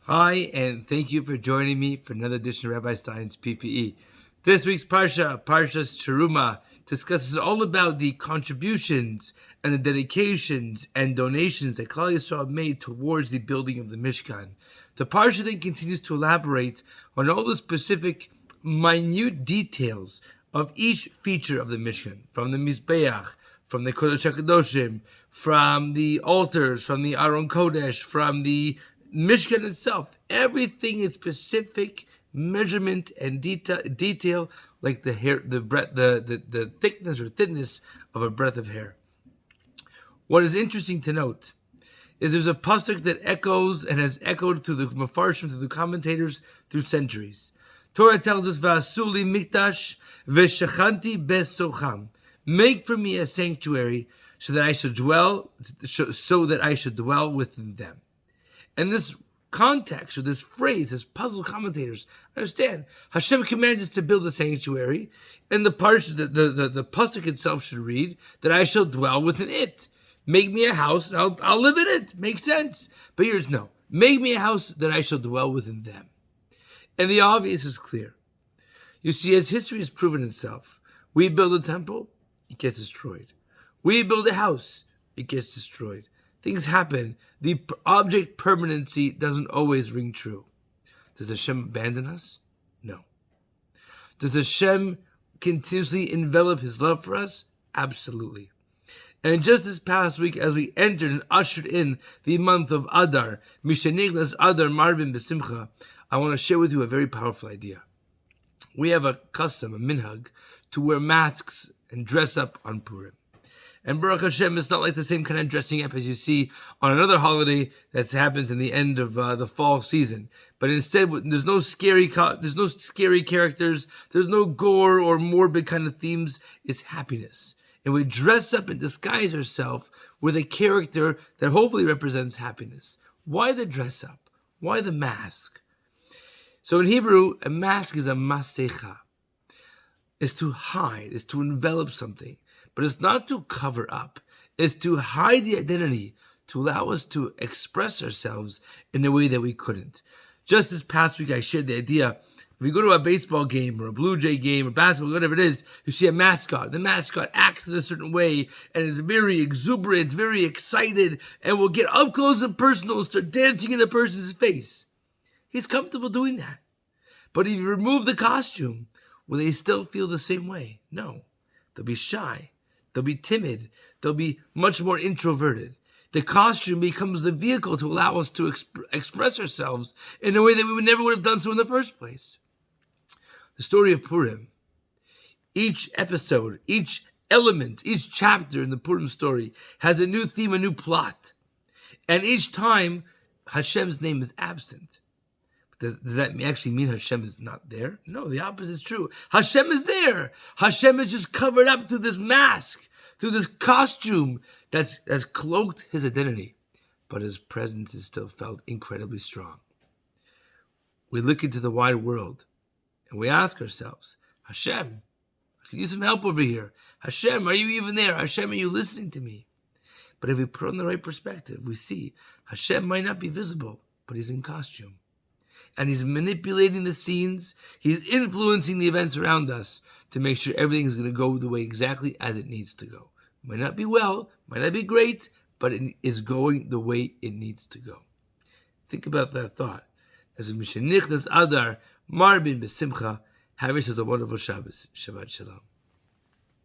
Hi, and thank you for joining me for another edition of Rabbi Stein's PPE. This week's Parsha, Parsha's Terumah, discusses all about the contributions and the dedications and donations that Klal Yisrael made towards the building of the Mishkan. The Parsha then continues to elaborate on all the specific, minute details of each feature of the Mishkan, from the Mizbeach, from the Kodesh HaKadoshim, from the altars, from the Aron Kodesh, from the Mishkan itself. Everything is specific measurement and detail, like the hair, the breadth, the thickness or thinness of a breadth of hair. What is interesting to note is there's a pasuk that echoes and has echoed through the Mefarshim, through the commentators, through centuries. Torah tells us, "Va'asuli mikdash v'shachanti besocham." Make for me a sanctuary so that I should dwell within them. And this context, or this phrase, this puzzle commentators understand. Hashem commands us to build a sanctuary, and the pasuk itself should read that I shall dwell within it. Make me a house, and I'll live in it. Makes sense. But here's no. Make me a house that I shall dwell within them. And the obvious is clear. You see, as history has proven itself, we build a temple, it gets destroyed. We build a house, it gets destroyed. Things happen. The object permanency doesn't always ring true. Does Hashem abandon us? No. Does Hashem continuously envelop his love for us? Absolutely. And just this past week, as we entered and ushered in the month of Adar, Misheniglas Adar Marbin Besimcha, I want to share with you a very powerful idea. We have a custom, a minhag, to wear masks and dress up on Purim. And Baruch Hashem, it's not like the same kind of dressing up as you see on another holiday that happens in the end of the fall season. But instead, there's no scary characters, there's no gore or morbid kind of themes. It's happiness. And we dress up and disguise ourselves with a character that hopefully represents happiness. Why the dress up? Why the mask? So in Hebrew, a mask is a masecha. It's to hide, it's to envelop something. But it's not to cover up. It's to hide the identity, to allow us to express ourselves in a way that we couldn't. Just this past week, I shared the idea, if you go to a baseball game or a Blue Jay game or basketball, whatever it is, you see a mascot. The mascot acts in a certain way and is very exuberant, very excited, and will get up close and personal and start dancing in the person's face. He's comfortable doing that. But if you remove the costume, will they still feel the same way? No. They'll be shy. They'll be timid. They'll be much more introverted. The costume becomes the vehicle to allow us to express ourselves in a way that we never would have done so in the first place. The story of Purim, each episode, each element, each chapter in the Purim story has a new theme, a new plot. And each time, Hashem's name is absent. Does that actually mean Hashem is not there? No, the opposite is true. Hashem is there. Hashem is just covered up through this mask, through this costume that's cloaked his identity. But his presence is still felt incredibly strong. We look into the wide world and we ask ourselves, Hashem, I could use some help over here. Hashem, are you even there? Hashem, are you listening to me? But if we put on the right perspective, we see Hashem might not be visible, but he's in costume. And he's manipulating the scenes. He's influencing the events around us to make sure everything is going to go the way exactly as it needs to go. Might not be well, might not be great, but it is going the way it needs to go. Think about that thought. As a Mishenichnas Adar Marbin Besimcha, have yourselves a wonderful Shabbos. Shabbat Shalom.